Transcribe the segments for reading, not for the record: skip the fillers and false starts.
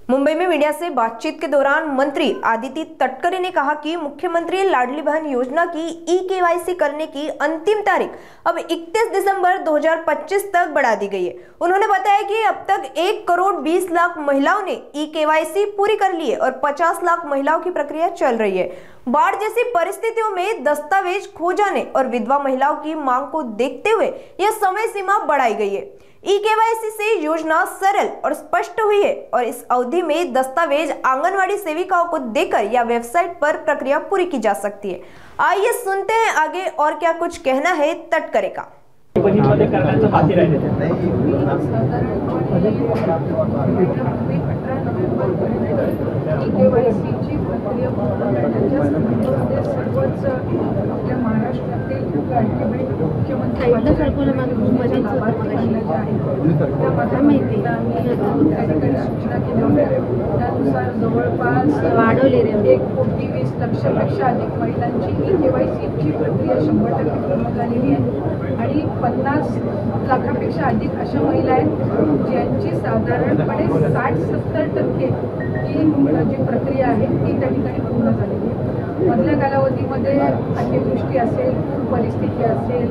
मुंबई में मीडिया से बातचीत के दौरान मंत्री आदित्य तटकरे ने कहा कि मुख्यमंत्री लाडली बहन योजना की ई-केवाईसी करने की अंतिम तारीख अब 31 दिसंबर 2025 तक बढ़ा दी गई है। उन्होंने बताया कि अब तक 1 करोड़ 20 लाख महिलाओं ने ई-केवाईसी पूरी कर ली है और 50 लाख महिलाओं की प्रक्रिया चल रही है। बाढ़ जैसी परिस्थितियों में दस्तावेज खो जाने और विधवा महिलाओं की मांग को देखते हुए यह समय सीमा बढ़ाई गई है। ई-केवाईसी से योजना सरल और स्पष्ट हुई है और इस अवधि में दस्तावेज आंगनवाड़ी सेविकाओं को देकर या वेबसाइट पर प्रक्रिया पूरी की जा सकती है। आइए सुनते हैं आगे और क्या कुछ कहना है तटकरे का। जवळपास 1,20,00,000पेक्षा अधिक महिलांची ई-केवायसीची प्रक्रिया 100% पूर्ण झालेली आहे आणि 50 लाखापेक्षा अधिक अशा महिला आहेत ज्यांची साधारणपणे 60-70% ही जी प्रक्रिया आहे ती त्या ठिकाणी पूर्ण झालेली आहे। मधल्या कालावधीमध्ये अतिवृष्टी असेल, पूर परिस्थिती असेल,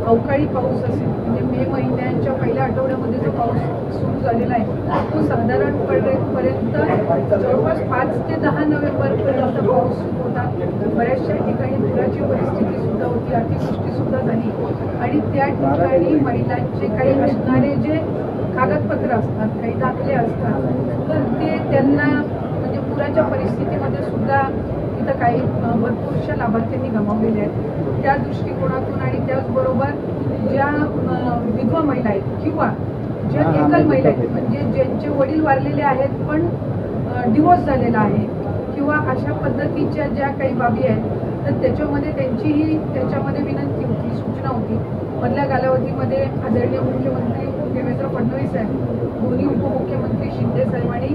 अवकाळी पाऊस असेल, म्हणजे मे महिन्याच्या पहिल्या आठवड्यामध्ये जो पाऊस सुरू झालेला आहे तो साधारणपर्यंत जवळपास 5 ते 10 नोव्हेंबरपर्यंत पाऊस होता। बऱ्याचशा ठिकाणी पुराची परिस्थिती सुद्धा होती, अतिवृष्टी सुद्धा झाली आणि त्या ठिकाणी महिलांचे काही असणारे जे कागदपत्र असतात, काही दाखले असतात, तर ते त्यांना म्हणजे पुराच्या परिस्थितीमध्ये सुद्धा इथं काही भरपूरशा लाभार्थ्यांनी गमावलेले आहेत। त्या दृष्टिकोनातून आणि त्याचबरोबर ज्या विधवा महिला आहेत किंवा ज्या एकल महिला आहेत म्हणजे ज्यांचे वडील वारलेले आहेत पण डिवोर्स झालेला आहे किंवा अशा पद्धतीच्या ज्या काही बाबी आहेत तर त्याच्यामध्ये त्यांचीही त्याच्यामध्ये विनंती होती, सूचना होती। मधल्या कालावधीमध्ये आदरणीय मुख्यमंत्री देवेंद्र फडणवीस साहेब, दोन्ही उपमुख्यमंत्री शिंदे साहेब आणि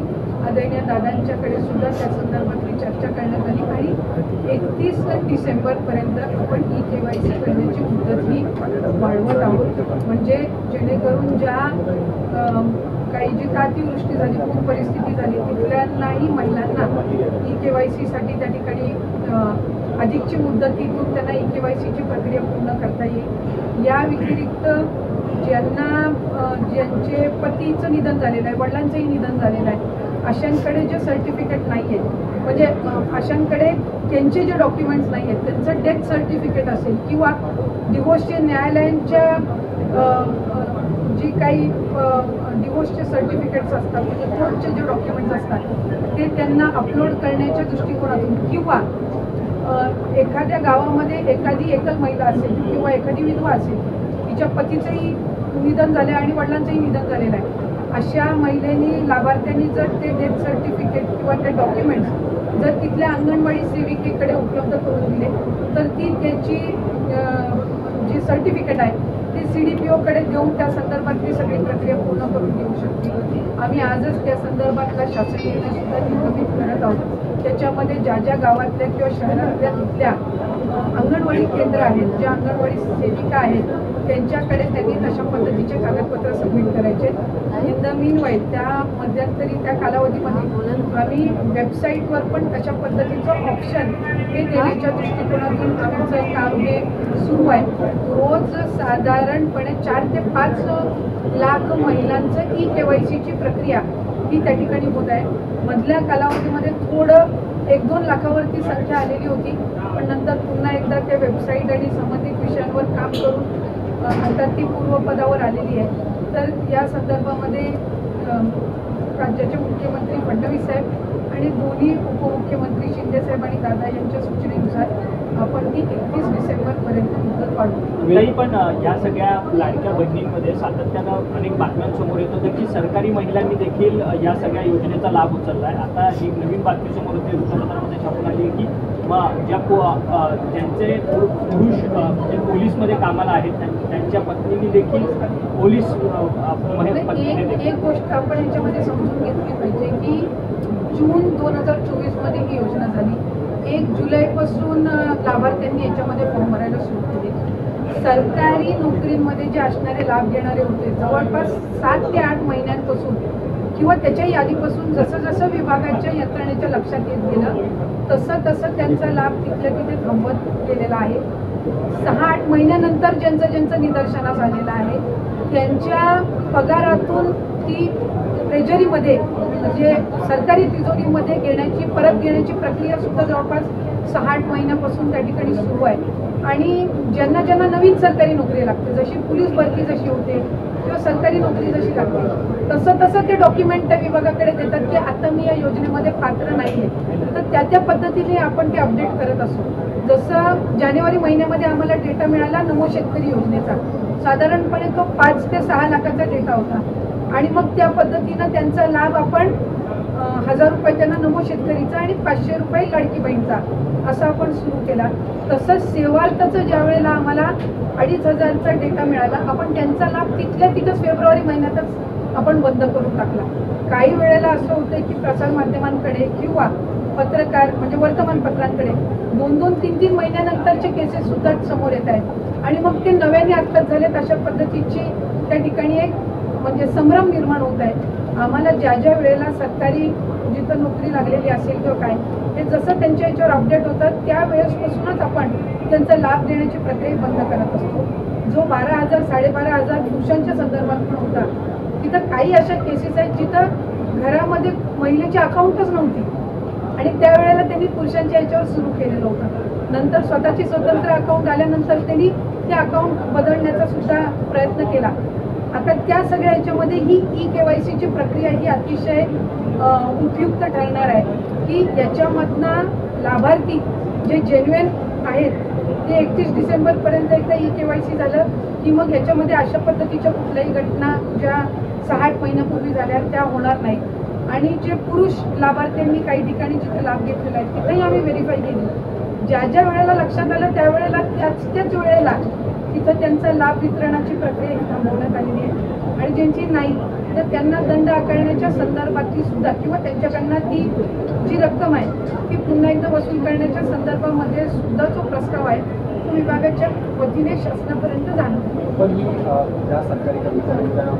आदरणीय दादांच्याकडे सुद्धा त्या संदर्भातली चर्चा करण्यात आली आणि 31 डिसेंबरपर्यंत आपण ई-केवायसी करण्याची मुदत ही वाढवत आहोत। म्हणजे जेणेकरून ज्या काही जी अतिवृष्टी झाली, पूर परिस्थिती झाली तिथल्याही महिलांना ई-केवायसीसाठी त्या ठिकाणी अधिकची मुदतीतून त्यांना ई-केवायसीची प्रक्रिया पूर्ण करता येईल। या व्यतिरिक्त ज्यांचे पतीचं निधन झालेलं आहे, वडिलांचंही निधन झालेलं आहे, अशांकडे जे सर्टिफिकेट नाही आहेत म्हणजे अशांकडे त्यांचे जे डॉक्युमेंट्स नाही आहेत, त्यांचं डेथ सर्टिफिकेट असेल किंवा डिवोर्सचे न्यायालयांच्या जी काही डिवोर्सचे सर्टिफिकेट्स असतात म्हणजे कोर्टचे जे डॉक्युमेंट्स असतात ते त्यांना अपलोड करण्याच्या दृष्टिकोनातून किंवा एखाद्या गावामध्ये एखादी एकल महिला असेल किंवा एखादी विधवा असेल, तिच्या पतीचंही निधन झालं आणि वडिलांचंही निधन झालेलं आहे, अशा महिलेनी लाभार्थ्यांनी जर ते डेथ सर्टिफिकेट किंवा ते डॉक्युमेंट्स जर तिथल्या अंगणवाडी सेविकेकडे उपलब्ध करून दिले तर ती त्याची जी सर्टिफिकेट आहे ते CDPOकडे देऊन त्या संदर्भातली सगळी प्रक्रिया पूर्ण करून घेऊ शकते। आम्ही आजच त्या संदर्भातला शासकीय निर्णय सुद्धा निर्गमित करत आहोत। त्याच्यामध्ये ज्या ज्या गावातल्या किंवा शहरातल्या तिथल्या अंगणवाडी केंद्र आहेत, ज्या अंगणवाडी सेविका आहेत त्यांच्याकडे त्यांनी तशा पद्धतीचे कागदपत्र सबमिट करायचे। इन द मीनवाईल त्या मध्यंतरी त्या कालावधीमध्ये आम्ही वेबसाईटवर पण तशा पद्धतीचं ऑप्शन हे देण्याच्या दृष्टिकोनातून आमचं काम हे सुरू आहे। रोज साधारणपणे 4 ते 5 लाख महिलांचं ई-केवायसीची प्रक्रिया ही त्या ठिकाणी होत आहे। मधल्या कालावधीमध्ये थोडं 1-2 लाखावरती संख्या आलेली होती, पण नंतर पुन्हा एकदा त्या वेबसाईट आणि संबंधित विषयांवर काम करून आता ती पूर्वपदावर आलेली आहे। तर या संदर्भामध्ये राज्याचे मुख्यमंत्री फडणवीस साहेब आणि दोन्ही उपमुख्यमंत्री शिंदे साहेब आणि दादा यांच्या सूचनेनुसार आपण ती 31 डिसेंबरपर्यंत मुदत वाढवू। तरी पण या सगळ्या लाडक्या बहिणींमध्ये सातत्यानं अनेक बातम्यांसमोर येत होतं की सरकारी महिलांनी देखील या सगळ्या योजनेचा लाभ उचलला आहे। आता ही नवीन बातमी समोर येते, वृत्तपत्रामध्ये छापून आली की ज्या ज्यांचे पुरुष जे पोलीसमध्ये कामाला आहेत त्यांच्या पत्नीने देखील पोलीस एक गोष्ट आपण याच्यामध्ये समजून घेतली पाहिजे की जून 2024 मध्ये ही योजना झाली। 1 जुलैपासून लाभार्थ्यांनी याच्यामध्ये फॉर्म भरायला सुरू केले। सरकारी नोकरीमध्ये जे असणारे लाभ घेणारे होते जवळपास 7 ते 8 महिन्यांपासून किंवा त्याच्याही आधीपासून जसं जसं विभागाच्या यंत्रणेच्या लक्षात येत गेलं तसं तसं त्यांचा लाभ तिथल्या तिथे थांबवत गेलेला आहे. 6-8 महिन्यानंतर ज्यांचं निदर्शनास आलेलं आहे त्यांच्या पगारातून ती ट्रेजरीमध्ये म्हणजे सरकारी तिजोरीमध्ये परत घेण्याची प्रक्रिया सुद्धा जवळपास 6-8 महिन्यापासून त्या ठिकाणी सुरू आहे. आणि ज्यांना नवीन सरकारी नोकरी लागते, जशी पोलीस भरती जशी होते किंवा सरकारी नोकरी जशी लागते तसं ते डॉक्युमेंट त्या विभागाकडे देतात की आता मी या योजनेमध्ये पात्र नाही आहे. तर त्या पद्धतीने आपण ते अपडेट करत असतो. जसं जानेवारी महिन्यामध्ये आम्हाला डेटा मिळाला नमो शेतकरी योजनेचा, साधारणपणे तो 5 ते 6 लाखाचा डेटा होता आणि मग त्या पद्धतीनं त्यांचा लाभ आपण 1000 रुपये त्यांना नमो शेतकरीचा आणि 500 रुपये लाडकी बहीणचा असा आपण सुरू केला. तसंच सेवार्थाचं ज्या वेळेला आम्हाला 2500चा डेटा मिळाला आपण त्यांचा लाभ तिथल्या तिथंच फेब्रुवारी महिन्यातच आपण बंद करून टाकला. काही वेळेला असं होतं की प्रसारमाध्यमांकडे किंवा पत्रकार म्हणजे वर्तमानपत्रांकडे 2-2, 3-3 महिन्यानंतरचे केसेस सुद्धा समोर येत आहेत आणि मग ते नव्याने आत्ताच झालेत. अशा पद्धतीची त्या ठिकाणी एक म्हणजे संभ्रम निर्माण होत आहे. आम्हाला ज्या वेळेला सरकारी जिथं नोकरी लागलेली असेल किंवा काय ते जसं त्यांच्या याच्यावर अपडेट होतात त्यावेळेसपासूनच आपण त्यांचा लाभ देण्याची प्रक्रिया बंद करत असतो. जो 12,000, 12,500 पुरुषांच्या संदर्भात पण होता तिथं काही अशा केसेस आहेत जिथं घरामध्ये महिलेची अकाउंटच नव्हती आणि त्यावेळेला त्यांनी पुरुषांच्या याच्यावर सुरू केलेलं होतं. नंतर स्वतःची स्वतंत्र अकाउंट आल्यानंतर त्यांनी ते अकाउंट बदलण्याचा सुद्धा प्रयत्न केला. आता त्या सगळ्या याच्यामध्ये ही KYCची प्रक्रिया ही अतिशय उपयुक्त ठरणार आहे की याच्यामधनं लाभार्थी जे जेन्युइन आहेत ते 31 डिसेंबरपर्यंत एकदा KYC झालं की मग याच्यामध्ये अशा पद्धतीच्या कुठल्याही घटना ज्या 6-8 महिन्यापूर्वी झाल्या त्या होणार नाही. आणि जे पुरुष लाभार्थ्यांनी काही ठिकाणी जिथे लाभ घेतलेला आहे तिथेही आम्ही व्हेरीफाय केली. ज्या वेळेला लक्षात आलं त्यावेळेला त्याच वेळेला तिथं त्यांचा लाभ वितरणाची प्रक्रिया ही थांबवण्यात आलेली आहे आणि ज्यांची नाही तर त्यांना दंड आकारण्याच्या संदर्भातली सुद्धा किंवा त्यांच्याकडनं ती जी रक्कम आहे ती पुन्हा एकदा वसूल करण्याच्या संदर्भामध्ये सुद्धा जो प्रस्ताव आहे तो विभागाच्या वतीने शासनापर्यंत जाणार. पण ही ज्या सरकारी कर्मचाऱ्यांच्या लाभ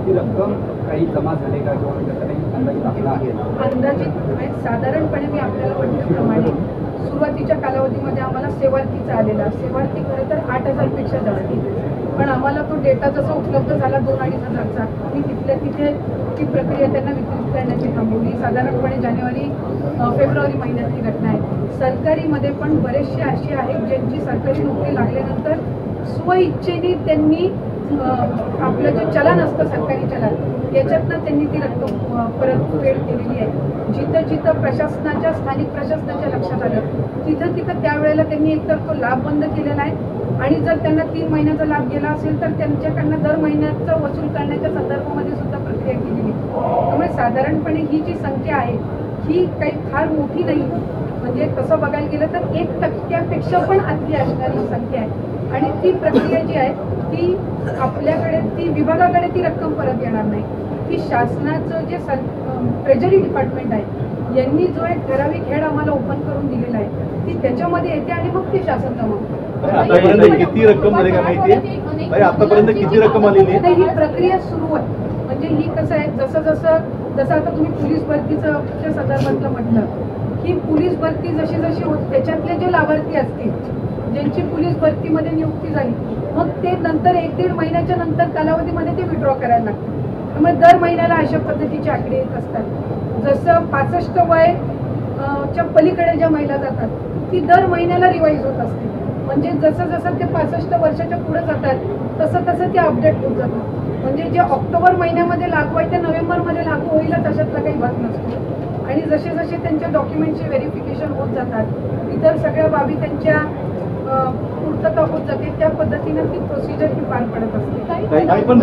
ती रक्कम काही जमा झाली का किंवा त्याचा काही अंदाज दाखला आहे? अंदाजित साधारणपणे मी आपल्याला म्हटल्याप्रमाणे सुरुवातीच्या कालावधीमध्ये आम्हाला सेवार्थीचा आलेला सेवार्थी खरं तर 8,000पेक्षा जास्ती, पण आम्हाला तो डेटा जसा उपलब्ध झाला 2-2.5 हजारचा मी तिथल्या तिथे ती प्रक्रिया त्यांना वितरित करण्याची थांबवली. साधारणपणे फेब्रुवारी महिन्यातली घटना आहे. सरकारीमध्ये पण बरेचसे असे आहेत ज्यांची सरकारी नोकरी लागल्यानंतर स्वइच्छेने त्यांनी आपलं जे चलन असतं सरकारी चलन याच्यातनं त्यांनी ती रक्कम परतफेड केलेली आहे. जिथं प्रशासनाच्या स्थानिक प्रशासनाच्या लक्षात आलं तिथं त्यावेळेला त्यांनी एकतर तो लाभ बंद केलेला आहे आणि जर त्यांना 3 महिन्याचा लाभ गेला असेल तर त्यांच्याकडनं दर महिन्याचा वसूल करण्याच्या संदर्भामध्ये सुद्धा प्रक्रिया केलेली. त्यामुळे साधारणपणे ही जी संख्या आहे ही काही फार मोठी नाही. म्हणजे तसं बघायला गेलं तर 1% पण अति असणारी संख्या आहे आणि ती प्रक्रिया जी आहे ती आपल्याकडे ती विभागाकडे ती रक्कम परत येणार नाही. ती शासनाचं जे ट्रेजरी डिपार्टमेंट आहे यांनी जो एक ठराविक हेड आम्हाला ओपन करून दिलेला आहे ती त्याच्यामध्ये येते आणि मग ती शासन जमा. आतापर्यंत किती रक्कम झाली का माहिती? आतापर्यंत किती रक्कम आलेली आहे? ही प्रक्रिया सुरू आहे. म्हणजे ही कसं आहे जसं आता तुम्ही पोलीस भरतीच्या संदर्भातलं म्हटलं की पोलीस भरती जशी होत त्याच्यातले जे लाभार्थी असतील ज्यांची पोलीस भरतीमध्ये नियुक्ती झाली मग ते नंतर 1-1.5 महिन्याच्या नंतर कालावधीमध्ये ते विड्रॉ करायला लागतात. त्यामुळे दर महिन्याला अशा पद्धतीचे आकडे येत असतात. जसं 65 वयच्या पलीकडे ज्या महिला जातात ती दर महिन्याला रिवाईज होत असते. म्हणजे जसं ते 65 वर्षाच्या पुढे जातात तसं ते अपडेट होत जातं. म्हणजे जे ऑक्टोबर महिन्यामध्ये लागू आहे ते नोव्हेंबरमध्ये लागू होईलच अशातला काही भाग नसतो. आणि जसे त्यांच्या डॉक्युमेंटचे व्हेरिफिकेशन होत जातात इतर सगळ्या बाबी त्यांच्या पूर्तता होत जाते त्या पद्धतीनं ती प्रोसिजर ही पार पडत असते. काही पण